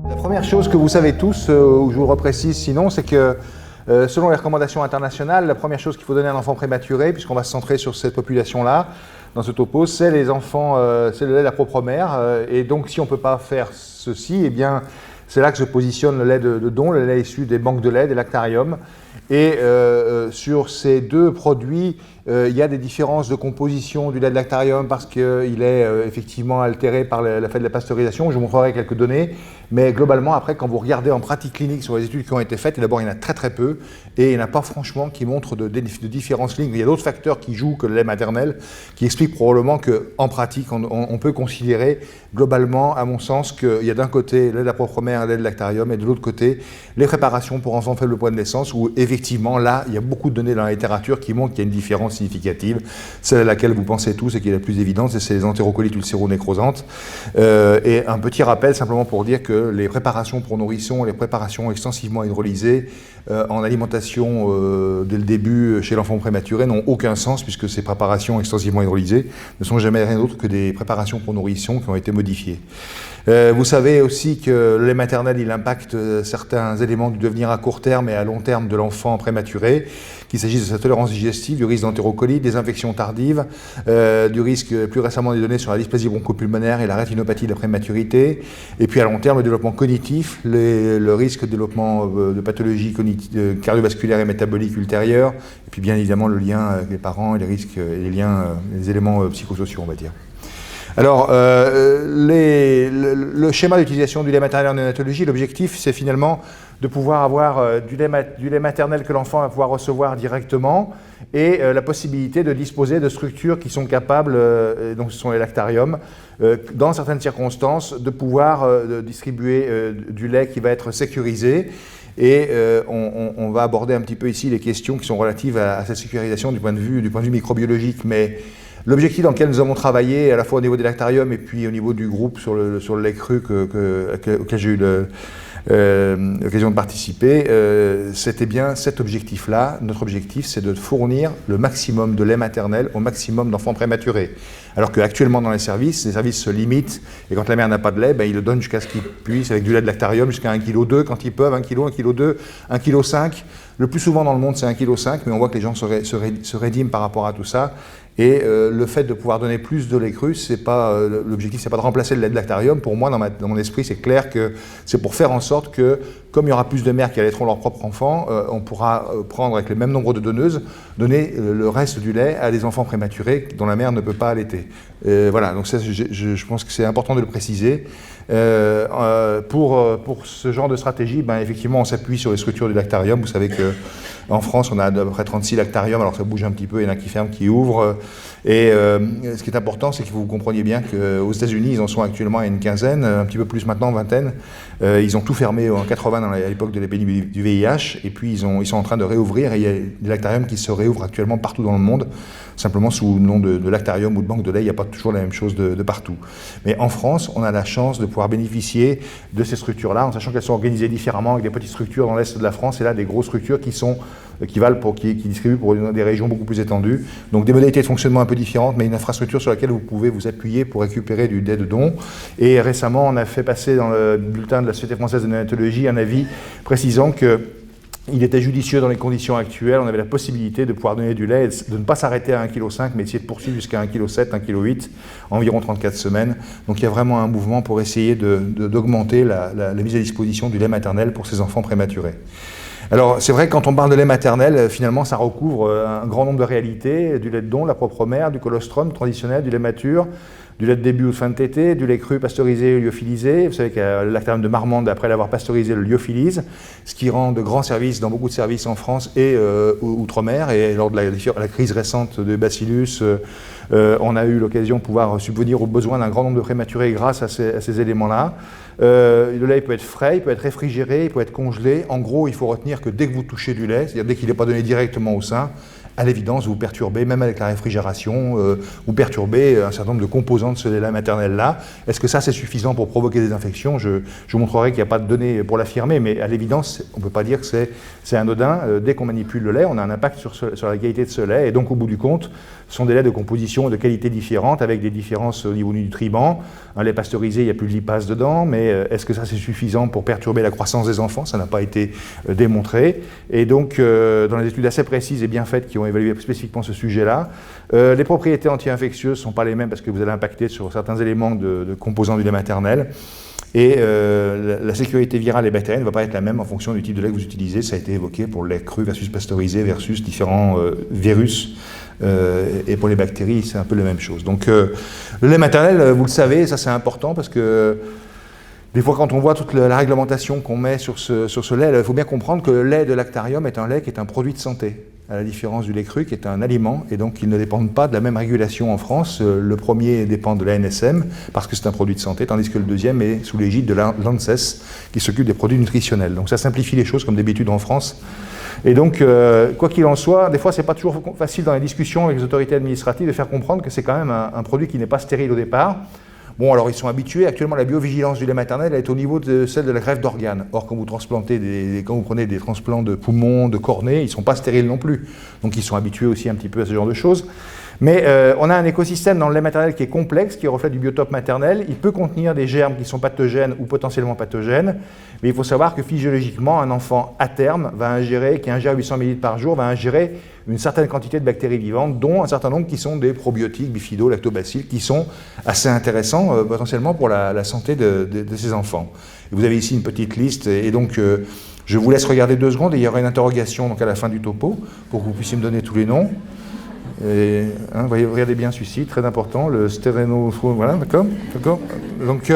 La première chose que vous savez tous, ou je vous le reprécise sinon, c'est que selon les recommandations internationales, la première chose qu'il faut donner à un enfant prématuré, puisqu'on va se centrer sur cette population-là, dans ce topo, c'est les enfants, c'est le lait de la propre mère. Et donc si on ne peut pas faire ceci, eh bien c'est là que se positionne le lait de don, le lait issu des banques de lait, des lactariums. Et sur ces deux produits, il y a des différences de composition du lait de lactarium parce qu'il est effectivement altéré par le fait de la pasteurisation. Je vous montrerai quelques données, mais globalement, après, quand vous regardez en pratique clinique sur les études qui ont été faites, d'abord, il y en a très très peu, et il n'y en a pas franchement qui montrent de différences cliniques. Il y a d'autres facteurs qui jouent que le lait maternel, qui expliquent probablement qu'en pratique, on peut considérer globalement, à mon sens, qu'il y a d'un côté le lait de la propre mère et le lait de lactarium, et de l'autre côté, les préparations pour enfants faibles poids de naissance, où effectivement, là, il y a beaucoup de données dans la littérature qui montrent qu'il y a une différence significative. Celle à laquelle vous pensez tous et qui est la plus évidente, c'est les entérocolites ulcéro-nécrosantes. Et un petit rappel simplement pour dire que les préparations pour nourrissons, les préparations extensivement hydrolysées en alimentation dès le début chez l'enfant prématuré n'ont aucun sens puisque ces préparations extensivement hydrolysées ne sont jamais rien d'autre que des préparations pour nourrissons qui ont été modifiées. Vous savez aussi que le lait maternel, il impacte certains éléments du devenir à court terme et à long terme de l'enfant prématuré, qu'il s'agisse de sa tolérance digestive, du risque d'entérocolite, des infections tardives, du risque plus récemment des données sur la dysplasie bronchopulmonaire et la rétinopathie de la prématurité, et puis à long terme le développement cognitif, le risque de développement de pathologies cardiovasculaires et métaboliques ultérieures, et puis bien évidemment le lien avec les parents et les risques et les liens, les éléments psychosociaux, on va dire. Alors, le schéma d'utilisation du lait maternel en néonatologie, l'objectif, c'est finalement de pouvoir avoir du lait maternel que l'enfant va pouvoir recevoir directement et la possibilité de disposer de structures qui sont capables, donc ce sont les lactariums, dans certaines circonstances, de pouvoir distribuer du lait qui va être sécurisé. Et on va aborder un petit peu ici les questions qui sont relatives à cette sécurisation du point de vue microbiologique, mais l'objectif dans lequel nous avons travaillé, à la fois au niveau des lactariums et puis au niveau du groupe sur le lait cru auquel j'ai eu l'occasion de participer, c'était bien cet objectif-là. Notre objectif, c'est de fournir le maximum de lait maternel au maximum d'enfants prématurés. Alors qu'actuellement dans les services se limitent, et quand la mère n'a pas de lait, ils le donnent jusqu'à ce qu'il puisse, avec du lait de lactarium, jusqu'à 1,2 kg quand ils peuvent, 1 kg, 1,2 kg, 1,5 kg. Le plus souvent dans le monde, c'est 1,5 kg, mais on voit que les gens se rédiment par rapport à tout ça. Et le fait de pouvoir donner plus de lait cru, l'objectif, c'est pas de remplacer le lait de lactarium. Pour moi, dans mon esprit, c'est clair que c'est pour faire en sorte que, comme il y aura plus de mères qui allaiteront leur propre enfant, on pourra prendre avec le même nombre de donneuses, donner le reste du lait à des enfants prématurés dont la mère ne peut pas allaiter. Voilà, donc ça, je pense que c'est important de le préciser. Pour ce genre de stratégie, effectivement, on s'appuie sur les structures du lactarium. Vous savez qu'en France, on a à peu près 36 lactariums, alors ça bouge un petit peu, il y en a qui ferment, qui ouvrent. Et ce qui est important, c'est que vous compreniez bien qu'aux États-Unis, ils en sont actuellement à une quinzaine, un petit peu plus maintenant, vingtaine. Ils ont tout fermé en 80 à l'époque de l'épidémie du VIH, et puis ils sont en train de réouvrir, et il y a des lactariums qui se réouvrent actuellement partout dans le monde, simplement sous le nom de lactarium ou de banque de lait, il n'y a pas toujours la même chose de partout. Mais en France, on a la chance de pouvoir bénéficier de ces structures-là, en sachant qu'elles sont organisées différemment, avec des petites structures dans l'Est de la France, et là des grosses structures qui distribuent pour des régions beaucoup plus étendues. Donc des modalités de fonctionnement un peu différentes, mais une infrastructure sur laquelle vous pouvez vous appuyer pour récupérer du lait de don. Et récemment, on a fait passer dans le bulletin de la Société française de néonatologie un avis précisant qu'il était judicieux dans les conditions actuelles, on avait la possibilité de pouvoir donner du lait, de ne pas s'arrêter à 1,5 kg, mais essayer de poursuivre jusqu'à 1,7 kg, 1,8 kg, environ 34 semaines. Donc il y a vraiment un mouvement pour essayer d'augmenter la mise à disposition du lait maternel pour ces enfants prématurés. Alors c'est vrai que quand on parle de lait maternel, finalement ça recouvre un grand nombre de réalités, du lait de don, la propre mère, du colostrum traditionnel, du lait mature, du lait de début ou de fin de tétée, du lait cru pasteurisé, lyophilisé. Vous savez que le lactarium de Marmande, après l'avoir pasteurisé, le lyophilise, ce qui rend de grands services dans beaucoup de services en France et outre-mer. Et lors de la crise récente de Bacillus, on a eu l'occasion de pouvoir subvenir aux besoins d'un grand nombre de prématurés grâce à ces éléments-là. Le lait peut être frais, il peut être réfrigéré, il peut être congelé. En gros, il faut retenir que dès que vous touchez du lait, c'est-à-dire dès qu'il n'est pas donné directement au sein, à l'évidence, vous perturbez, même avec la réfrigération, vous perturbez un certain nombre de composants de ce lait maternel-là. Est-ce que ça, c'est suffisant pour provoquer des infections? Je vous montrerai qu'il n'y a pas de données pour l'affirmer, mais à l'évidence, on ne peut pas dire que c'est anodin. Dès qu'on manipule le lait, on a un impact sur la qualité de ce lait, et donc au bout du compte, ce sont des laits de composition et de qualité différentes, avec des différences au niveau du nutriment. Un lait pasteurisé, il n'y a plus de lipase dedans, mais est-ce que ça, c'est suffisant pour perturber la croissance des enfants? Ça n'a pas été démontré. Et donc, dans les études assez précises et bien faites qui ont évalué spécifiquement ce sujet-là, les propriétés anti-infectieuses ne sont pas les mêmes parce que vous allez impacter sur certains éléments de composants du lait maternel. Et la sécurité virale et bactérienne ne va pas être la même en fonction du type de lait que vous utilisez. Ça a été évoqué pour le lait cru versus pasteurisé versus différents virus. Et pour les bactéries, c'est un peu la même chose. Donc, le lait maternel, vous le savez, ça c'est important parce que des fois, quand on voit toute la réglementation qu'on met sur ce lait, il faut bien comprendre que le lait de lactarium est un lait qui est un produit de santé, à la différence du lait cru qui est un aliment, et donc ils ne dépendent pas de la même régulation en France. Le premier dépend de l'ANSM, parce que c'est un produit de santé, tandis que le deuxième est sous l'égide de l'ANSES, qui s'occupe des produits nutritionnels. Donc ça simplifie les choses comme d'habitude en France. Et donc, quoi qu'il en soit, des fois, c'est pas toujours facile dans les discussions avec les autorités administratives de faire comprendre que c'est quand même un produit qui n'est pas stérile au départ. Bon, alors ils sont habitués. Actuellement, la biovigilance du lait maternel est au niveau de celle de la greffe d'organes. Or, quand vous prenez des transplants de poumons, de cornée, ils ne sont pas stériles non plus. Donc, ils sont habitués aussi un petit peu à ce genre de choses. Mais on a un écosystème dans le lait maternel qui est complexe, qui reflète du biotope maternel. Il peut contenir des germes qui sont pathogènes ou potentiellement pathogènes. Mais il faut savoir que physiologiquement, un enfant à terme qui ingère 800 ml par jour, va ingérer une certaine quantité de bactéries vivantes, dont un certain nombre qui sont des probiotiques, bifido, lactobacilles, qui sont assez intéressants potentiellement pour la santé de ces enfants. Et vous avez ici une petite liste, et donc je vous laisse regarder 2 secondes, et il y aura une interrogation donc, à la fin du topo, pour que vous puissiez me donner tous les noms. Et, regardez bien celui-ci, très important, le stéréno... Voilà, d'accord. Donc,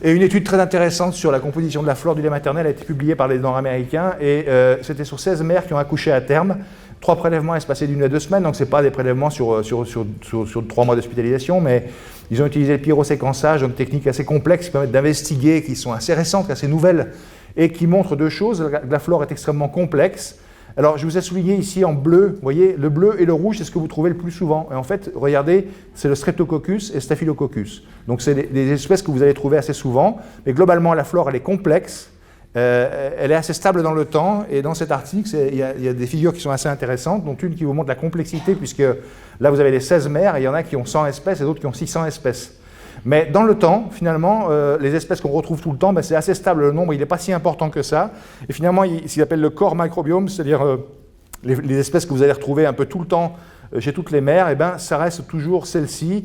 et une étude très intéressante sur la composition de la flore du lait maternel a été publiée par les Nord-Américains, et c'était sur 16 mères qui ont accouché à terme. 3 prélèvements espacés d'1 à 2 semaines, donc ce n'est pas des prélèvements sur 3 mois d'hospitalisation, mais ils ont utilisé le pyroséquençage, une technique assez complexe qui permet d'investiguer, qui sont assez récentes, assez nouvelles, et qui montrent 2 choses. La flore est extrêmement complexe. Alors, je vous ai souligné ici en bleu, vous voyez, le bleu et le rouge, c'est ce que vous trouvez le plus souvent. Et en fait, regardez, c'est le Streptococcus et Staphylococcus. Donc, c'est des espèces que vous allez trouver assez souvent, mais globalement, la flore, elle est complexe. Elle est assez stable dans le temps, et dans cet article, il y a des figures qui sont assez intéressantes, dont une qui vous montre la complexité, puisque là vous avez les 16 mères, et il y en a qui ont 100 espèces et d'autres qui ont 600 espèces. Mais dans le temps, finalement, les espèces qu'on retrouve tout le temps, c'est assez stable, le nombre il n'est pas si important que ça, et finalement, ce qu'il appelle le core microbiome, c'est-à-dire les espèces que vous allez retrouver un peu tout le temps chez toutes les mères, ça reste toujours celles-ci,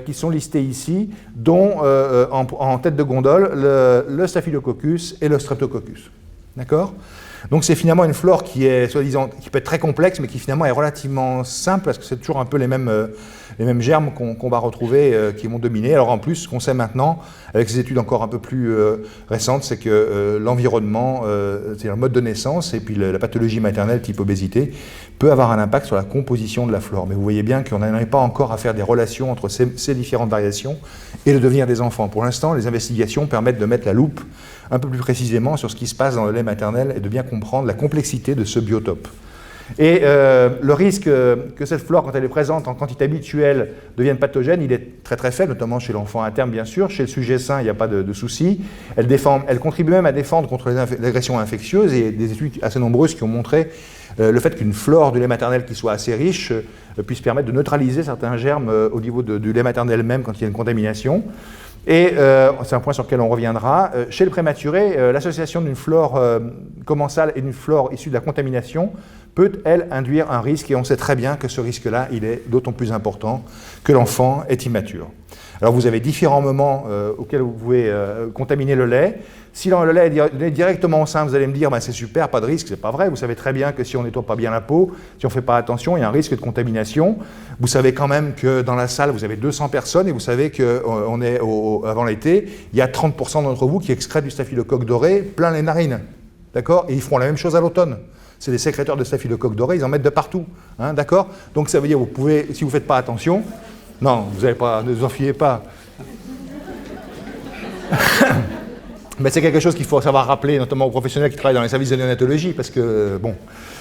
qui sont listées ici, dont en tête de gondole le Staphylococcus et le Streptococcus. D'accord ? Donc c'est finalement une flore qui est, soi-disant, qui peut être très complexe, mais qui finalement est relativement simple, parce que c'est toujours un peu les mêmes germes qu'on va retrouver, qui vont dominer. Alors en plus, ce qu'on sait maintenant, avec ces études encore un peu plus récentes, c'est que l'environnement, c'est le mode de naissance, et puis la pathologie maternelle type obésité, peut avoir un impact sur la composition de la flore. Mais vous voyez bien qu'on n'arrive pas encore à faire des relations entre ces différentes variations et le devenir des enfants. Pour l'instant, les investigations permettent de mettre la loupe un peu plus précisément sur ce qui se passe dans le lait maternel et de bien comprendre la complexité de ce biotope. Et le risque que cette flore, quand elle est présente en quantité habituelle, devienne pathogène, il est très très faible, notamment chez l'enfant à terme bien sûr. Chez le sujet sain, il n'y a pas de souci. Elle contribue même à défendre contre les agressions infectieuses, et des études assez nombreuses qui ont montré le fait qu'une flore du lait maternel qui soit assez riche puisse permettre de neutraliser certains germes au niveau du lait maternel même quand il y a une contamination. Et c'est un point sur lequel on reviendra. Chez le prématuré, l'association d'une flore commensale et d'une flore issue de la contamination peut, elle, induire un risque, et on sait très bien que ce risque-là, il est d'autant plus important que l'enfant est immature. Alors vous avez différents moments auxquels vous pouvez contaminer le lait. Si le lait est donné directement au sein, vous allez me dire c'est super, pas de risque, c'est pas vrai. Vous savez très bien que si on ne nettoie pas bien la peau, si on ne fait pas attention, il y a un risque de contamination. Vous savez quand même que dans la salle, vous avez 200 personnes, et vous savez qu'on est avant l'été, il y a 30% d'entre vous qui excrètent du staphylocoque doré plein les narines. D'accord ? Et ils feront la même chose à l'automne. C'est des sécréteurs de staphylocoque doré, ils en mettent de partout. Hein, d'accord ? Donc ça veut dire, vous pouvez, si vous ne faites pas attention, non, vous n'allez pas, ne vous en fiez pas. Mais c'est quelque chose qu'il faut savoir rappeler, notamment aux professionnels qui travaillent dans les services de néonatologie, parce que, bon,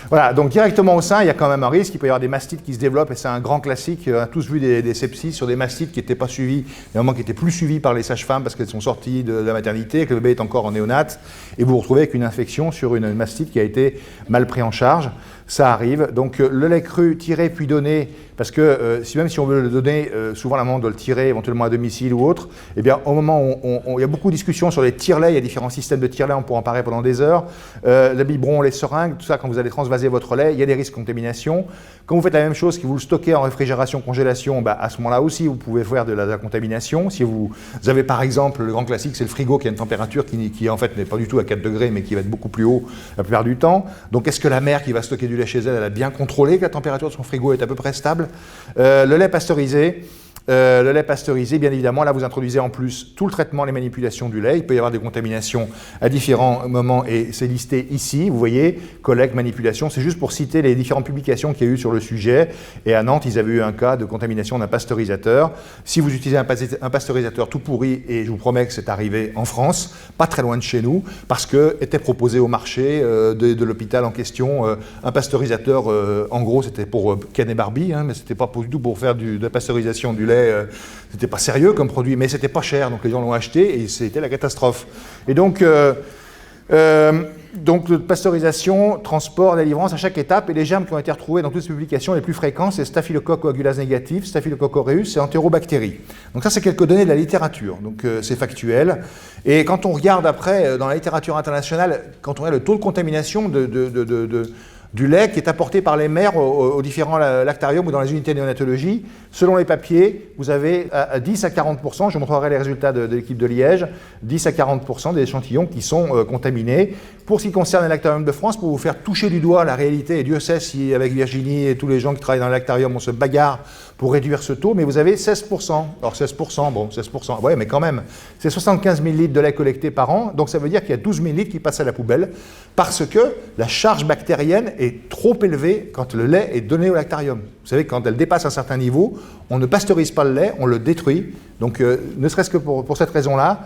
voilà, donc directement au sein, il y a quand même un risque, il peut y avoir des mastites qui se développent, et c'est un grand classique, on a tous vu des sepsis sur des mastites qui n'étaient pas suivies, des moments qui n'étaient plus suivis par les sages-femmes parce qu'elles sont sorties de la maternité, que le bébé est encore en néonate, et vous vous retrouvez avec une infection sur une mastite qui a été mal prise en charge. Ça arrive, donc le lait cru tiré puis donné, parce que même si on veut le donner, souvent la maman doit le tirer éventuellement à domicile ou autre, eh bien au moment où il y a beaucoup de discussions sur les tire-laits, il y a différents systèmes de tire-lait, on pourra en parler pendant des heures, le biberon, les seringues, tout ça, quand vous allez transvaser votre lait, il y a des risques de contamination. Quand vous faites la même chose, que vous le stockez en réfrigération, congélation, bah, à ce moment-là aussi, vous pouvez faire de la contamination. Si vous avez par exemple, le grand classique, c'est le frigo qui a une température qui en fait n'est pas du tout à 4 degrés, mais qui va être beaucoup plus haut la plupart du temps. Donc est-ce que la mère qui va stocker du lait chez elle, elle a bien contrôlé que la température de son frigo est à peu près stable? Le lait pasteurisé. Le lait pasteurisé, bien évidemment, là vous introduisez en plus tout le traitement, les manipulations du lait. Il peut y avoir des contaminations à différents moments et c'est listé ici. Vous voyez, collecte, manipulation, c'est juste pour citer les différentes publications qu'il y a eu sur le sujet. Et à Nantes, ils avaient eu un cas de contamination d'un pasteurisateur. Si vous utilisez un pasteurisateur tout pourri, et je vous promets que c'est arrivé en France, pas très loin de chez nous, parce que était proposé au marché de l'hôpital en question un pasteurisateur, en gros c'était pour Ken et Barbie, hein, mais c'était pas du tout pour faire de la pasteurisation du lait. C'était pas sérieux comme produit, mais c'était pas cher, donc les gens l'ont acheté et c'était la catastrophe. Et donc pasteurisation, transport, délivrance à chaque étape, et les germes qui ont été retrouvés dans toutes ces publications les plus fréquents, c'est Staphylococcus coagulase négatif, Staphylococcus aureus et Enterobactéries. Donc ça, c'est quelques données de la littérature, donc c'est factuel. Et quand on regarde après, dans la littérature internationale, quand on regarde le taux de contamination du lait qui est apporté par les mères aux différents lactariums ou dans les unités de néonatologie, selon les papiers, vous avez à 10 à 40%, je montrerai les résultats de l'équipe de Liège, 10 à 40% des échantillons qui sont contaminés. Pour ce qui concerne les lactariums de France, pour vous faire toucher du doigt la réalité, et Dieu sait si avec Virginie et tous les gens qui travaillent dans le lactarium, on se bagarre pour réduire ce taux, mais vous avez 16%. Alors 16%, bon, 16%, ouais, mais quand même, c'est 75 000 litres de lait collecté par an, donc ça veut dire qu'il y a 12 000 litres qui passent à la poubelle, parce que la charge bactérienne est trop élevée quand le lait est donné au lactarium. Vous savez, quand elle dépasse un certain niveau, on ne pasteurise pas le lait, on le détruit. Donc, ne serait-ce que pour cette raison-là,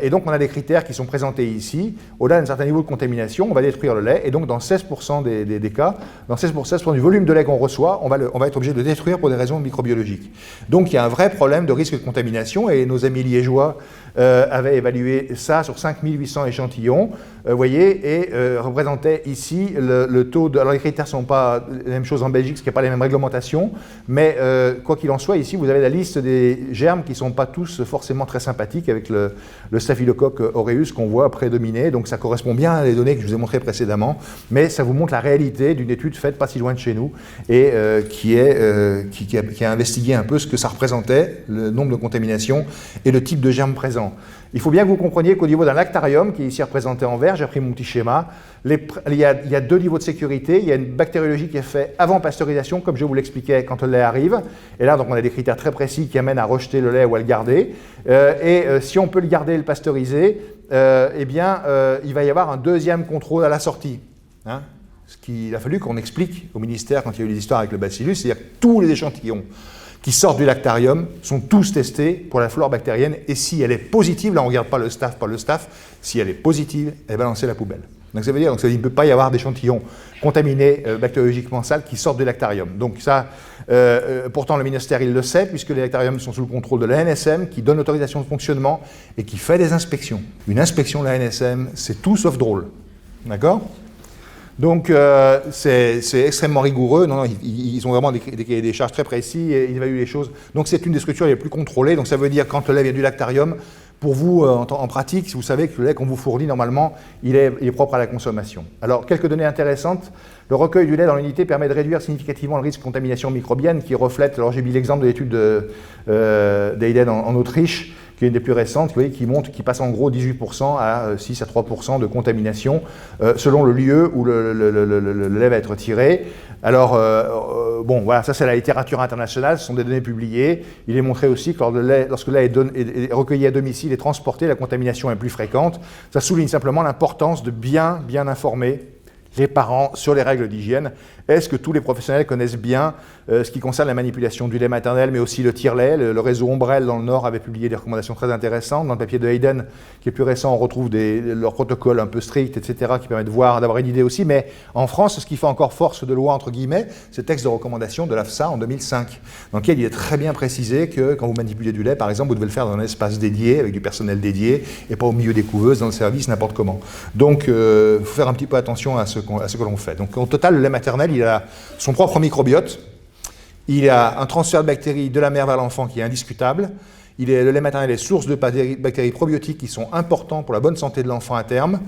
et donc on a des critères qui sont présentés ici. Au-delà d'un certain niveau de contamination, on va détruire le lait, et donc dans 16% des cas, dans 16% du volume de lait qu'on reçoit, on va être obligé de le détruire pour des raisons microbiologiques. Donc il y a un vrai problème de risque de contamination, et nos amis liégeois avaient évalué ça sur 5800 échantillons, vous voyez, et représentaient ici le taux de... Alors les critères ne sont pas la même chose en Belgique, parce qu'il n'y a pas les mêmes réglementations, mais quoi qu'il en soit, ici vous avez la liste des germes qui ne sont pas tous forcément très sympathiques, avec le Staphylococcus aureus qu'on voit prédominer, donc ça correspond bien à les données que je vous ai montrées précédemment, mais ça vous montre la réalité d'une étude faite pas si loin de chez nous, et qui a investigué un peu ce que ça représentait, le nombre de contaminations et le type de germes présents. Il faut bien que vous compreniez qu'au niveau d'un lactarium, qui est ici représenté en vert, j'ai pris mon petit schéma, il y a deux niveaux de sécurité. Il y a une bactériologie qui est faite avant pasteurisation, comme je vous l'expliquais, quand le lait arrive. Et là, donc, on a des critères très précis qui amènent à rejeter le lait ou à le garder. Si on peut le garder et le pasteuriser, eh bien, il va y avoir un deuxième contrôle à la sortie. Hein, ce qu'il a fallu qu'on explique au ministère quand il y a eu les histoires avec le bacillus, c'est-à-dire que tous les échantillons qui sortent du lactarium sont tous testés pour la flore bactérienne, et si elle est positive, là on ne regarde pas le staph, si elle est positive, elle est balancée à la poubelle. Donc ça veut dire qu'il ne peut pas y avoir d'échantillons contaminés bactériologiquement sales qui sortent du lactarium. Donc ça, pourtant le ministère il le sait, puisque les lactariums sont sous le contrôle de l'ANSM, qui donne l'autorisation de fonctionnement et qui fait des inspections. Une inspection de l'ANSM, c'est tout sauf drôle. D'accord ? Donc c'est extrêmement rigoureux, ils ont vraiment des charges très précis et ils évaluent les choses. Donc c'est une des structures les plus contrôlées, donc ça veut dire quand le lait vient du lactarium, pour vous en pratique, si vous savez que le lait qu'on vous fournit normalement, il est propre à la consommation. Alors quelques données intéressantes, le recueil du lait dans l'unité permet de réduire significativement le risque de contamination microbienne qui reflète, alors j'ai mis l'exemple de l'étude d'Eiden en Autriche, qui est une des plus récentes, vous voyez, qui passe en gros 18% à 6 à 3% de contamination selon le lieu où le lait va être tiré. Alors, bon, voilà, ça c'est la littérature internationale, ce sont des données publiées. Il est montré aussi que lorsque le lait est recueilli à domicile et transporté, la contamination est plus fréquente. Ça souligne simplement l'importance de bien informer les parents sur les règles d'hygiène. Est-ce que tous les professionnels connaissent bien ce qui concerne la manipulation du lait maternel, mais aussi le tire-lait? Le réseau Ombrelle dans le Nord avait publié des recommandations très intéressantes. Dans le papier de Hayden, qui est plus récent, on retrouve leurs protocoles un peu stricts, etc., qui permettent d'avoir une idée aussi. Mais en France, ce qui fait encore force de loi, entre guillemets, c'est le texte de recommandation de l'AFSA en 2005, dans lequel il est très bien précisé que quand vous manipulez du lait, par exemple, vous devez le faire dans un espace dédié, avec du personnel dédié, et pas au milieu des couveuses, dans le service, n'importe comment. Donc, il faut faire un petit peu attention à ce que l'on fait. Donc, au total, le lait maternel, il a son propre microbiote, il a un transfert de bactéries de la mère vers l'enfant qui est indiscutable, le lait maternel est source de bactéries probiotiques qui sont importants pour la bonne santé de l'enfant à terme,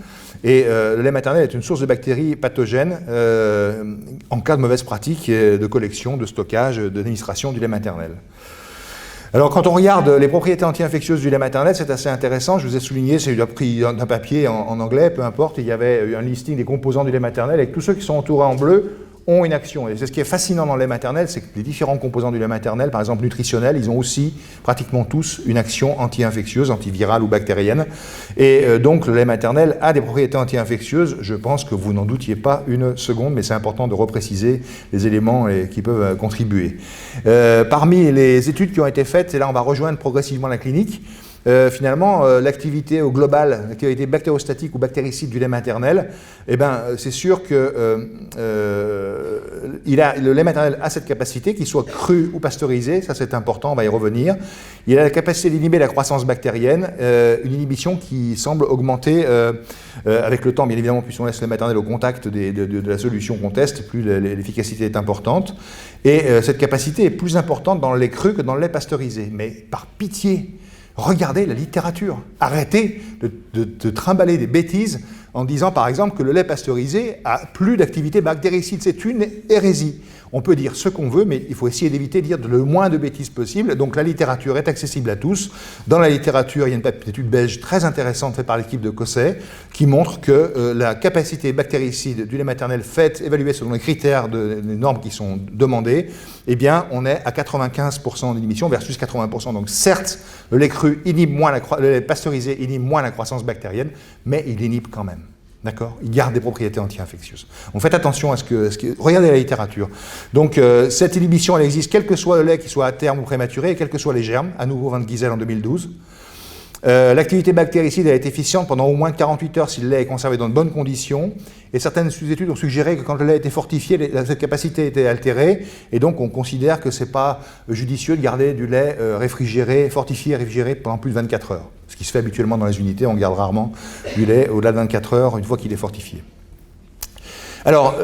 et le lait maternel est une source de bactéries pathogènes en cas de mauvaise pratique de collection, de stockage, d'administration du lait maternel. Alors, quand on regarde les propriétés anti-infectieuses du lait maternel, c'est assez intéressant. Je vous ai souligné, c'est pris d'un papier en anglais, peu importe, il y avait un listing des composants du lait maternel, et tous ceux qui sont entourés en bleu ont une action. Et c'est ce qui est fascinant dans le lait maternel, c'est que les différents composants du lait maternel, par exemple nutritionnels, ils ont aussi pratiquement tous une action anti-infectieuse, antivirale ou bactérienne. Et donc le lait maternel a des propriétés anti-infectieuses. Je pense que vous n'en doutiez pas une seconde, mais c'est important de repréciser les éléments qui peuvent contribuer. Parmi les études qui ont été faites, et là on va rejoindre progressivement la clinique, finalement, l'activité au global, l'activité bactériostatique ou bactéricide du lait maternel, eh ben, c'est sûr que le lait maternel a cette capacité, qu'il soit cru ou pasteurisé, ça c'est important, on va y revenir. Il a la capacité d'inhiber la croissance bactérienne, une inhibition qui semble augmenter avec le temps, bien évidemment, plus on laisse le lait maternel au contact de la solution qu'on teste, plus l'efficacité est importante. Et cette capacité est plus importante dans le lait cru que dans le lait pasteurisé. Mais par pitié, regardez la littérature. Arrêtez de trimballer des bêtises en disant par exemple que le lait pasteurisé a plus d'activité bactéricide. C'est une hérésie. On peut dire ce qu'on veut, mais il faut essayer d'éviter de dire le moins de bêtises possible. Donc la littérature est accessible à tous. Dans la littérature, il y a une étude belge très intéressante faite par l'équipe de Cosset qui montre que la capacité bactéricide du lait maternel faite, évaluée selon les critères des normes qui sont demandées, eh bien, on est à 95% d'inhibition versus 80%. Donc certes, le lait cru inhibe moins le lait pasteurisé inhibe moins la croissance bactérienne, mais il inhibe quand même. D'accord? Il garde des propriétés anti-infectieuses. Donc faites attention à regardez la littérature. Donc cette inhibition, elle existe quel que soit le lait qui soit à terme ou prématuré, et quels que soient les germes, à nouveau Van Gisel en 2012. L'activité bactéricide est efficiente pendant au moins 48 heures si le lait est conservé dans de bonnes conditions. Et certaines études ont suggéré que quand le lait était fortifié, cette capacité était altérée. Et donc on considère que ce n'est pas judicieux de garder du lait réfrigéré, fortifié et réfrigéré pendant plus de 24 heures. Ce qui se fait habituellement dans les unités, on garde rarement du lait au-delà de 24 heures une fois qu'il est fortifié. Alors,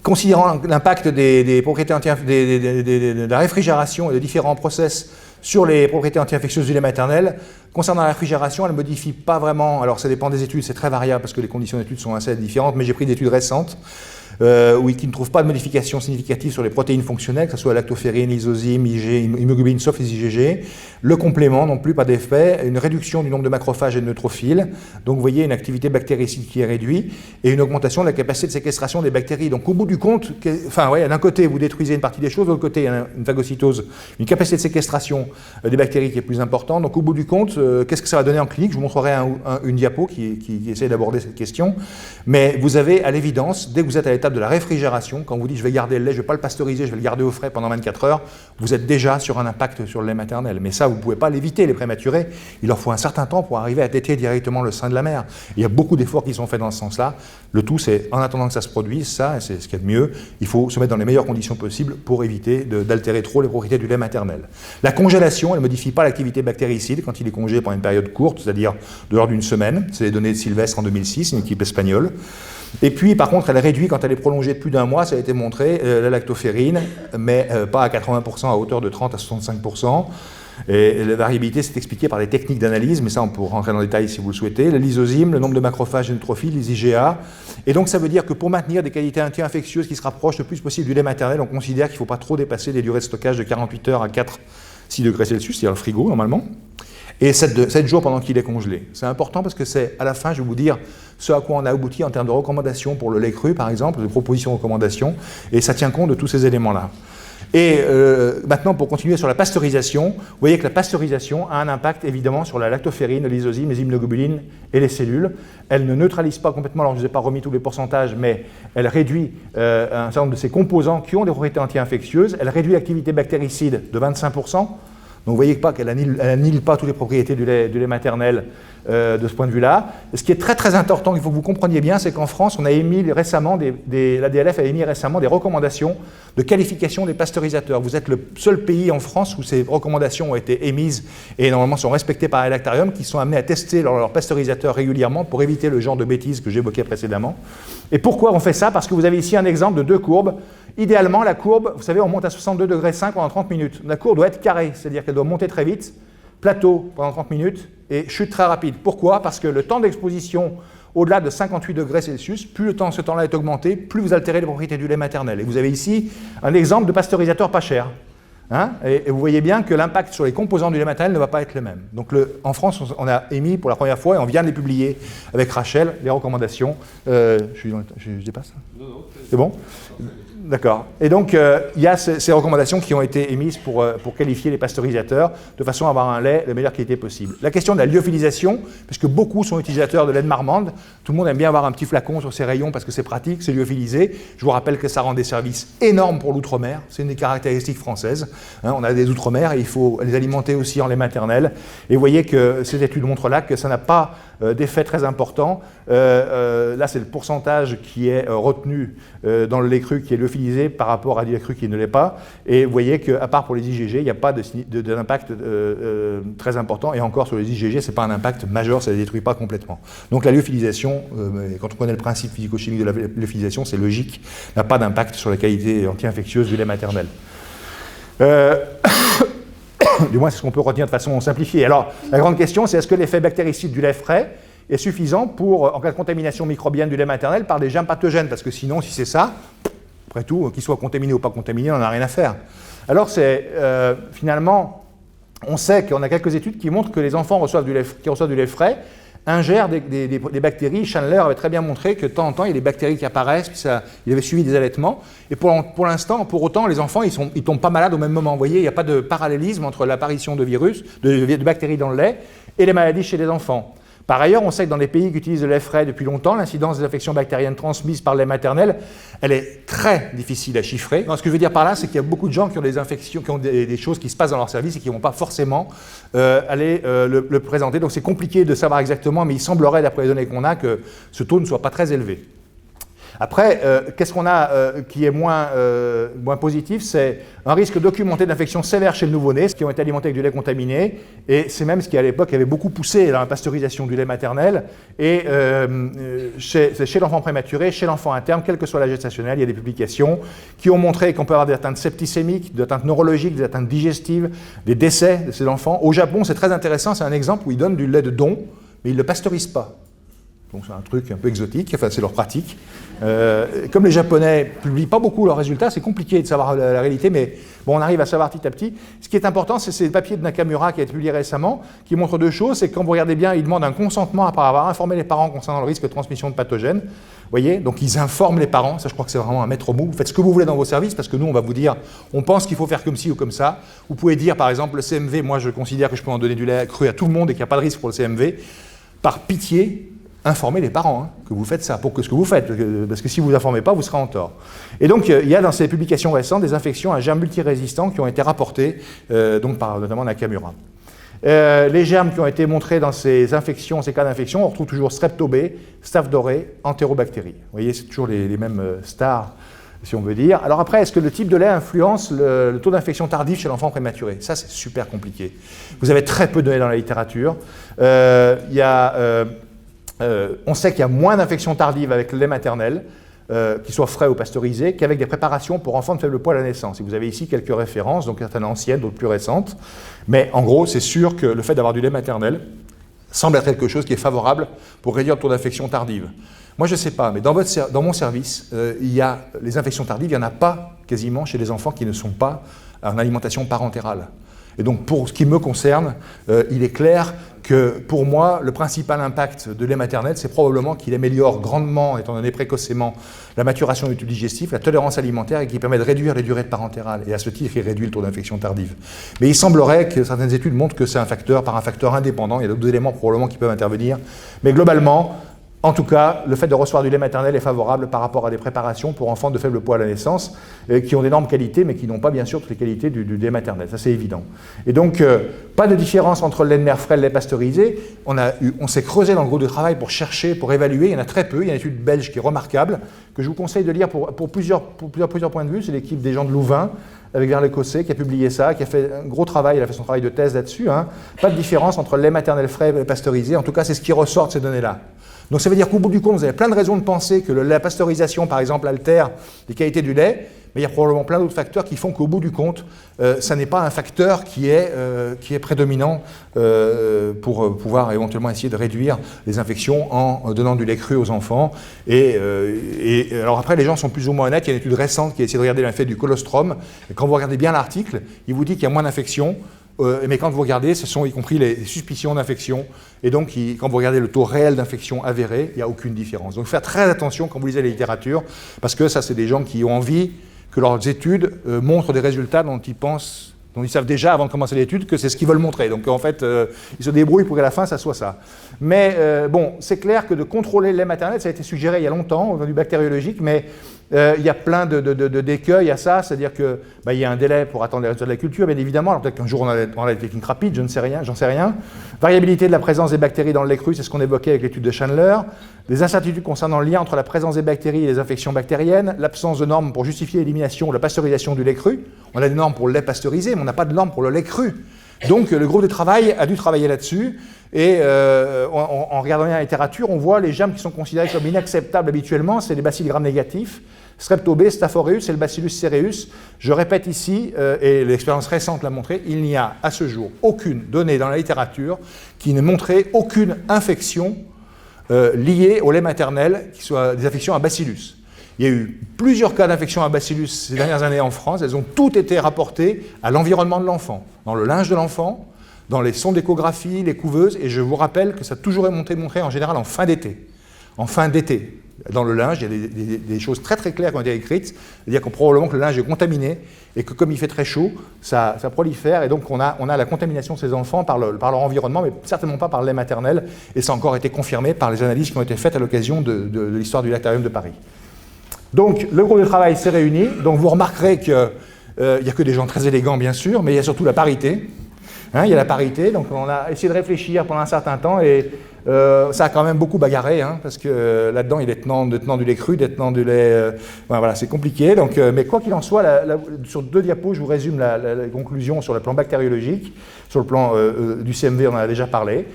considérant l'impact des propriétés de la réfrigération et de différents process sur les propriétés anti-infectieuses du lait maternel, concernant la réfrigération, elle ne modifie pas vraiment, alors ça dépend des études, c'est très variable parce que les conditions d'études sont assez différentes, mais j'ai pris des études récentes qui ne trouvent pas de modification significative sur les protéines fonctionnelles, que ce soit lactoferrine, lysozyme, immunoglobulines sauf les IgG. Le complément non plus, pas d'effet, une réduction du nombre de macrophages et de neutrophiles, donc vous voyez une activité bactéricide qui est réduite, et une augmentation de la capacité de séquestration des bactéries. Donc au bout du compte, d'un côté vous détruisez une partie des choses, de l'autre côté il y a une phagocytose, une capacité de séquestration des bactéries qui est plus importante. Donc au bout du compte, qu'est-ce que ça va donner en clinique? Je vous montrerai une diapo qui essaie d'aborder cette question. Mais vous avez à l'évidence, dès que vous êtes à l'étape de la réfrigération, quand vous dites je vais garder le lait, je ne vais pas le pasteuriser, je vais le garder au frais pendant 24 heures, vous êtes déjà sur un impact sur le lait maternel. Mais ça, vous ne pouvez pas l'éviter, les prématurés. Il leur faut un certain temps pour arriver à téter directement le sein de la mère. Il y a beaucoup d'efforts qui sont faits dans ce sens-là. Le tout, c'est en attendant que ça se produise, ça, et c'est ce qu'il y a de mieux, il faut se mettre dans les meilleures conditions possibles pour éviter d'altérer trop les propriétés du lait maternel. La congélation, elle ne modifie pas l'activité bactéricide quand il est congélé pendant une période courte, c'est-à-dire de l'ordre d'une semaine. C'est les données de Sylvestre en 2006, une équipe espagnole. Et puis, par contre, elle réduit quand elle est prolongée de plus d'un mois, ça a été montré, la lactoferrine, mais pas à 80%, à hauteur de 30 à 65%. Et la variabilité, c'est expliqué par des techniques d'analyse, mais ça, on pourra rentrer dans le détail si vous le souhaitez. Le lysozyme, le nombre de macrophages et neutrophiles, les IgA. Et donc, ça veut dire que pour maintenir des qualités anti-infectieuses qui se rapprochent le plus possible du lait maternel, on considère qu'il ne faut pas trop dépasser des durées de stockage de 48 heures à 6 degrés Celsius, c'est-à-dire le frigo, normalement. Et 7 jours pendant qu'il est congelé. C'est important parce que c'est, à la fin, je vais vous dire ce à quoi on a abouti en termes de recommandations pour le lait cru, par exemple, de propositions de recommandations, et ça tient compte de tous ces éléments-là. Et maintenant, pour continuer sur la pasteurisation, vous voyez que la pasteurisation a un impact évidemment sur la lactoferrine, le lysosime, les immunoglobulines et les cellules. Elle ne neutralise pas complètement, alors je ne vous ai pas remis tous les pourcentages, mais elle réduit un certain nombre de ces composants qui ont des propriétés anti-infectieuses. Elle réduit l'activité bactéricide de 25%. Donc vous voyez pas qu'elle annihile pas toutes les propriétés du lait maternel de ce point de vue-là. Ce qui est très très important, il faut que vous compreniez bien, c'est qu'en France, on a émis récemment, l'ADLF a émis récemment des recommandations de qualification des pasteurisateurs. Vous êtes le seul pays en France où ces recommandations ont été émises et normalement sont respectées par Lactarium, qui sont amenés à tester leurs pasteurisateurs régulièrement pour éviter le genre de bêtises que j'évoquais précédemment. Et pourquoi on fait ça? Parce que vous avez ici un exemple de deux courbes. Idéalement, la courbe, vous savez, on monte à 62,5 degrés pendant 30 minutes. La courbe doit être carrée, c'est-à-dire qu'elle doit monter très vite, plateau pendant 30 minutes et chute très rapide. Pourquoi? Parce que le temps d'exposition au-delà de 58 degrés Celsius, plus ce temps-là est augmenté, plus vous altérez les propriétés du lait maternel. Et vous avez ici un exemple de pasteurisateur pas cher. Hein, et vous voyez bien que l'impact sur les composants du lait maternel ne va pas être le même. Donc en France, on a émis pour la première fois, et on vient de les publier avec Rachel, les recommandations. Je dépasse? Non, c'est bon? D'accord. Et donc, il y a ces recommandations qui ont été émises pour qualifier les pasteurisateurs de façon à avoir un lait de meilleure qualité possible. La question de la lyophilisation, puisque beaucoup sont utilisateurs de lait de marmande, tout le monde aime bien avoir un petit flacon sur ses rayons parce que c'est pratique, c'est lyophilisé. Je vous rappelle que ça rend des services énormes pour l'outre-mer, c'est une des caractéristiques françaises. Hein, on a des outre-mer et il faut les alimenter aussi en lait maternel. Et vous voyez que ces études montrent là que ça n'a pas d'effet très important. Là, c'est le pourcentage qui est retenu dans le lait cru qui est lyophilisé par rapport à du lait cru qui ne l'est pas. Et vous voyez qu'à part pour les IgG, il n'y a pas d'impact très important. Et encore sur les IgG, ce n'est pas un impact majeur, ça ne les détruit pas complètement. Donc la lyophilisation, quand on connaît le principe physico-chimique de la lyophilisation, c'est logique, n'a pas d'impact sur la qualité anti-infectieuse du lait maternel. Du moins, c'est ce qu'on peut retenir de façon simplifiée. Alors, la grande question, c'est est-ce que l'effet bactéricide du lait frais est suffisant pour, en cas de contamination microbienne du lait maternel par des germes pathogènes? Parce que sinon, si c'est ça, après tout, qu'ils soient contaminés ou pas contaminés, on n'en a rien à faire. Alors, finalement, on sait qu'on a quelques études qui montrent que les enfants qui reçoivent du lait frais ingèrent des bactéries. Chandler avait très bien montré que de temps en temps, il y a des bactéries qui apparaissent, puis il avait suivi des allaitements. Et pour l'instant, pour autant, les enfants, ils tombent pas malades au même moment. Vous voyez, il n'y a pas de parallélisme entre l'apparition de virus, de bactéries dans le lait, et les maladies chez les enfants. Par ailleurs, on sait que dans les pays qui utilisent le lait frais depuis longtemps, l'incidence des infections bactériennes transmises par le lait maternel, elle est très difficile à chiffrer. Donc, ce que je veux dire par là, c'est qu'il y a beaucoup de gens qui ont des infections, qui ont des choses qui se passent dans leur service et qui ne vont pas forcément aller le présenter. Donc c'est compliqué de savoir exactement, mais il semblerait, d'après les données qu'on a, que ce taux ne soit pas très élevé. Après, qu'est-ce qu'on a qui est moins positif? C'est un risque documenté d'infections sévères chez le nouveau-né, qui ont été alimentés avec du lait contaminé, et c'est même ce qui, à l'époque, avait beaucoup poussé dans la pasteurisation du lait maternel, et chez l'enfant prématuré, chez l'enfant à terme, quelle que soit la gestationnelle, il y a des publications qui ont montré qu'on peut avoir des atteintes septicémiques, des atteintes neurologiques, des atteintes digestives, des décès de ces enfants. Au Japon, c'est très intéressant, c'est un exemple où ils donnent du lait de don, mais ils ne le pasteurisent pas. Donc c'est un truc un peu exotique, enfin c'est leur pratique. Comme les Japonais ne publient pas beaucoup leurs résultats, c'est compliqué de savoir la réalité, mais bon, on arrive à savoir petit à petit. Ce qui est important, c'est ces papiers de Nakamura qui a été publié récemment, qui montrent deux choses. C'est que quand vous regardez bien, ils demandent un consentement après avoir informé les parents concernant le risque de transmission de pathogènes. Vous voyez, donc ils informent les parents, ça je crois que c'est vraiment un maître mot. Vous faites ce que vous voulez dans vos services, parce que nous on va vous dire, on pense qu'il faut faire comme ci ou comme ça. Vous pouvez dire par exemple le CMV, moi je considère que je peux en donner du lait cru à tout le monde et qu'il n'y a pas de risque pour le CMV. Par pitié, informez les parents que vous faites ça, pour que ce que vous faites, parce que si vous ne vous informez pas, vous serez en tort. Et donc, il y a dans ces publications récentes des infections à germes multirésistants qui ont été rapportées, donc par notamment Nakamura. Les germes qui ont été montrés dans ces infections, ces cas d'infection, on retrouve toujours Strepto B, Staph doré, Enterobactéries. Vous voyez, c'est toujours les mêmes stars, si on veut dire. Alors après, est-ce que le type de lait influence le taux d'infection tardif chez l'enfant prématuré? Ça, c'est super compliqué. Vous avez très peu de données dans la littérature. On sait qu'il y a moins d'infections tardives avec le lait maternel, qu'ils soient frais ou pasteurisés, qu'avec des préparations pour enfants de faible poids à la naissance. Et vous avez ici quelques références, donc certaines anciennes, d'autres plus récentes. Mais en gros, c'est sûr que le fait d'avoir du lait maternel semble être quelque chose qui est favorable pour réduire le taux d'infection tardive. Moi, je ne sais pas, mais dans mon service, il y a les infections tardives, il n'y en a pas quasiment chez les enfants qui ne sont pas en alimentation parentérale. Et donc, pour ce qui me concerne, il est clair que, pour moi, le principal impact de lait maternel, c'est probablement qu'il améliore grandement, étant donné précocement, la maturation du tube digestif, la tolérance alimentaire, et qui permet de réduire les durées de parentérale. Et à ce titre, il réduit le taux d'infection tardive. Mais il semblerait que certaines études montrent que c'est un facteur, par un facteur indépendant. Il y a d'autres éléments probablement qui peuvent intervenir. Mais globalement, en tout cas, le fait de recevoir du lait maternel est favorable par rapport à des préparations pour enfants de faible poids à la naissance, qui ont d'énormes qualités, mais qui n'ont pas bien sûr toutes les qualités du lait maternel. Ça, c'est évident. Et donc, pas de différence entre le lait de mère frais et le lait pasteurisé. On s'est creusé dans le groupe de travail pour chercher, pour évaluer. Il y en a très peu. Il y a une étude belge qui est remarquable, que je vous conseille de lire pour plusieurs points de vue. C'est l'équipe des gens de Louvain, avec Verle Cossé, qui a publié ça, qui a fait un gros travail, il a fait son travail de thèse là-dessus. Pas de différence entre le lait maternel frais et le lait pasteurisé. En tout cas, c'est ce qui ressort de ces données-là. Donc ça veut dire qu'au bout du compte, vous avez plein de raisons de penser que la pasteurisation, par exemple, altère les qualités du lait, mais il y a probablement plein d'autres facteurs qui font qu'au bout du compte, ça n'est pas un facteur qui est prédominant pour pouvoir éventuellement essayer de réduire les infections en donnant du lait cru aux enfants. Et alors après, les gens sont plus ou moins honnêtes. Il y a une étude récente qui a essayé de regarder l'effet du colostrum. Et quand vous regardez bien l'article, il vous dit qu'il y a moins d'infections. Mais quand vous regardez, ce sont y compris les suspicions d'infection. Et donc, quand vous regardez le taux réel d'infection avéré, il n'y a aucune différence. Donc, faire très attention quand vous lisez la littérature, parce que ça, c'est des gens qui ont envie que leurs études montrent des résultats dont ils savent déjà, avant de commencer l'étude, que c'est ce qu'ils veulent montrer. Donc, en fait, ils se débrouillent pour qu'à la fin, ça soit ça. Mais bon, c'est clair que de contrôler le lait maternel, ça a été suggéré il y a longtemps, au niveau du bactériologique, mais il y a plein d'écueils à ça, c'est-à-dire qu'il y a un délai pour attendre les résultats de la culture, bien évidemment. Alors peut-être qu'un jour on a des techniques rapides, j'en sais rien. Variabilité de la présence des bactéries dans le lait cru, c'est ce qu'on évoquait avec l'étude de Chandler. Des incertitudes concernant le lien entre la présence des bactéries et les infections bactériennes. L'absence de normes pour justifier l'élimination ou la pasteurisation du lait cru. On a des normes pour le lait pasteurisé, mais on n'a pas de normes pour le lait cru. Donc le groupe de travail a dû travailler là-dessus. Et en regardant la littérature, on voit les germes qui sont considérés comme inacceptables habituellement, c'est les bacilles gram-négatifs, Strepto B, Staph aureus et le Bacillus cereus. Je répète ici, et l'expérience récente l'a montré, il n'y a à ce jour aucune donnée dans la littérature qui ne montrait aucune infection liée au lait maternel, qui soit des infections à Bacillus. Il y a eu plusieurs cas d'infection à Bacillus ces dernières années en France, elles ont toutes été rapportées à l'environnement de l'enfant, dans le linge de l'enfant, dans les sondes d'échographie, les couveuses, et je vous rappelle que ça a toujours été montré en général en fin d'été. En fin d'été. Dans le linge, il y a des choses très très claires qui ont été écrites, c'est-à-dire que probablement que le linge est contaminé, et que comme il fait très chaud, ça prolifère, et donc on a la contamination de ces enfants par leur environnement, mais certainement pas par le lait maternel, et ça a encore été confirmé par les analyses qui ont été faites à l'occasion de l'histoire du lactarium de Paris. Donc le groupe de travail s'est réuni, donc vous remarquerez qu'il n'y a que des gens très élégants bien sûr, mais il y a surtout la parité. Il y a la parité, donc on a essayé de réfléchir pendant un certain temps et ça a quand même beaucoup bagarré, parce que là-dedans il y a des tenants du lait cru, des tenants du lait... voilà, c'est compliqué. Donc, mais quoi qu'il en soit, sur 2 diapos, je vous résume la conclusion sur le plan bactériologique, sur le plan du CMV, on en a déjà parlé.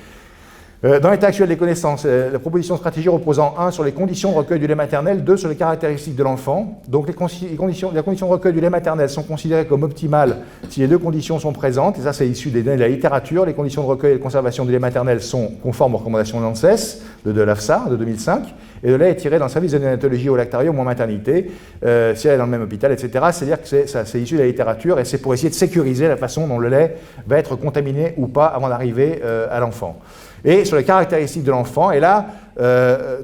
Dans l'état actuel des connaissances, la proposition de stratégie reposant 1 sur les conditions de recueil du lait maternel, 2 sur les caractéristiques de l'enfant. Donc les conditions de recueil du lait maternel sont considérées comme optimales si les 2 conditions sont présentes, et ça c'est issu des données de la littérature. Les conditions de recueil et de conservation du lait maternel sont conformes aux recommandations de l'ANSES, de l'AFSA de 2005, et le lait est tiré dans le service de néonatologie au lactarium ou en maternité, si elle est dans le même hôpital, etc. C'est-à-dire que c'est issu de la littérature, et c'est pour essayer de sécuriser la façon dont le lait va être contaminé ou pas avant d'arriver à l'enfant. Et sur les caractéristiques de l'enfant, et là,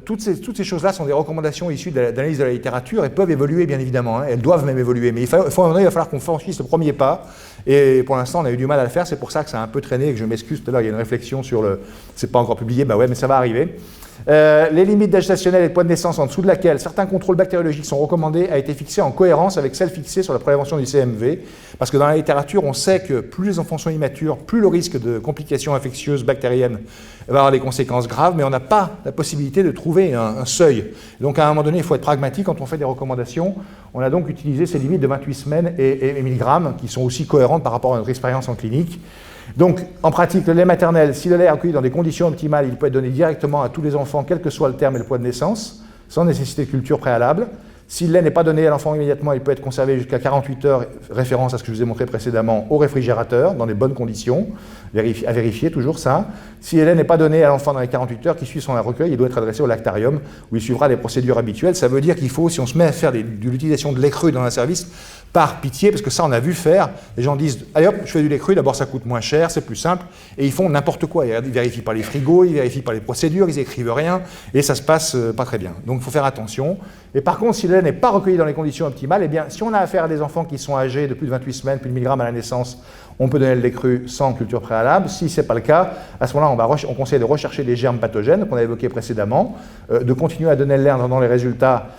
toutes ces choses-là sont des recommandations issues de l'analyse de la littérature et peuvent évoluer, bien évidemment, elles doivent même évoluer, mais il va falloir qu'on franchisse le premier pas, et pour l'instant, on a eu du mal à le faire, c'est pour ça que ça a un peu traîné, et que je m'excuse, tout à l'heure, il y a une réflexion sur c'est pas encore publié, ouais, mais ça va arriver. Les limites d'âge stationnel et de poids de naissance en dessous de laquelle certains contrôles bactériologiques sont recommandés a été fixé en cohérence avec celle fixée sur la prévention du CMV, parce que dans la littérature, on sait que plus les enfants sont immatures, plus le risque de complications infectieuses bactériennes va avoir des conséquences graves, mais on n'a pas la possibilité de trouver un seuil. Donc à un moment donné, il faut être pragmatique quand on fait des recommandations. On a donc utilisé ces limites de 28 semaines et 1000 grammes, qui sont aussi cohérentes par rapport à notre expérience en clinique. Donc, en pratique, le lait maternel, si le lait est recueilli dans des conditions optimales, il peut être donné directement à tous les enfants, quel que soit le terme et le poids de naissance, sans nécessité de culture préalable. Si le lait n'est pas donné à l'enfant immédiatement, il peut être conservé jusqu'à 48 heures, référence à ce que je vous ai montré précédemment, au réfrigérateur, dans des bonnes conditions, à vérifier toujours ça. Si le lait n'est pas donné à l'enfant dans les 48 heures qui suivent son recueil, il doit être adressé au lactarium, où il suivra les procédures habituelles. Ça veut dire qu'il faut, si on se met à faire de l'utilisation de lait cru dans un service, par pitié, parce que ça on a vu faire, les gens disent allez hop, je fais du lait cru, d'abord ça coûte moins cher, c'est plus simple, et ils font n'importe quoi, ils vérifient pas les frigos, ils vérifient pas les procédures, ils écrivent rien, et ça se passe pas très bien. Donc il faut faire attention. Et par contre, si le lait n'est pas recueilli dans les conditions optimales, eh bien si on a affaire à des enfants qui sont âgés de plus de 28 semaines, plus de 1000 grammes à la naissance, on peut donner le lait cru sans culture préalable. Si ce n'est pas le cas, à ce moment-là, on conseille de rechercher des germes pathogènes qu'on a évoqués précédemment, de continuer à donner le lait en attendant les résultats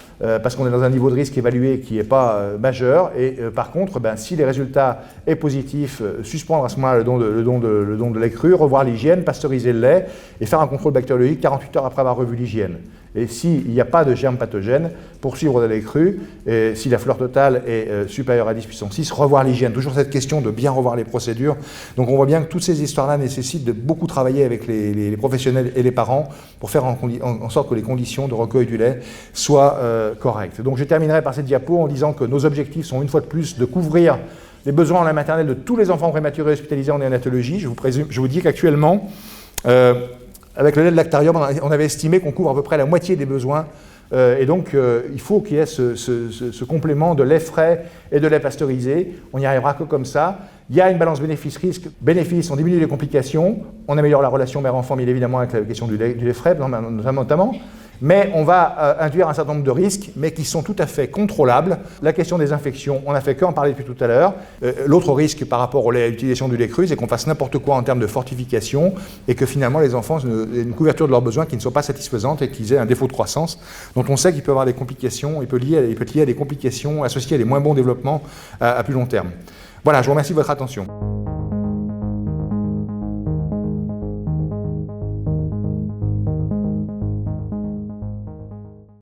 parce qu'on est dans un niveau de risque évalué qui n'est pas majeur. Et par contre, si les résultats sont positifs, suspendre à ce moment-là le don de lait cru, revoir l'hygiène, pasteuriser le lait et faire un contrôle bactériologique 48 heures après avoir revu l'hygiène. Et s'il n'y a pas de germes pathogènes, poursuivre le lait cru. Et si la fleur totale est supérieure à 10 puissance 6, revoir l'hygiène. Toujours cette question de bien revoir les procédures. Donc on voit bien que toutes ces histoires-là nécessitent de beaucoup travailler avec les professionnels et les parents pour faire en sorte que les conditions de recueil du lait soient correctes. Donc je terminerai par cette diapo en disant que nos objectifs sont une fois de plus de couvrir les besoins en lait maternel de tous les enfants prématurés hospitalisés en néonatologie. Je vous dis qu'actuellement, avec le lait de lactarium, on avait estimé qu'on couvre à peu près la moitié des besoins. Et donc, il faut qu'il y ait ce complément de lait frais et de lait pasteurisé. On n'y arrivera que comme ça. Il y a une balance bénéfice-risque. Bénéfice, on diminue les complications, on améliore la relation mère-enfant, mais évidemment avec la question du lait frais, notamment. Mais on va induire un certain nombre de risques, mais qui sont tout à fait contrôlables. La question des infections, on n'a fait qu'en parler depuis tout à l'heure. L'autre risque par rapport à l'utilisation du lait cru, c'est qu'on fasse n'importe quoi en termes de fortification et que finalement les enfants aient une couverture de leurs besoins qui ne soit pas satisfaisante et qu'ils aient un défaut de croissance dont on sait qu'il peut avoir des complications, il peut lier à des complications associées à des moins bons développements à plus long terme. Voilà, je vous remercie de votre attention.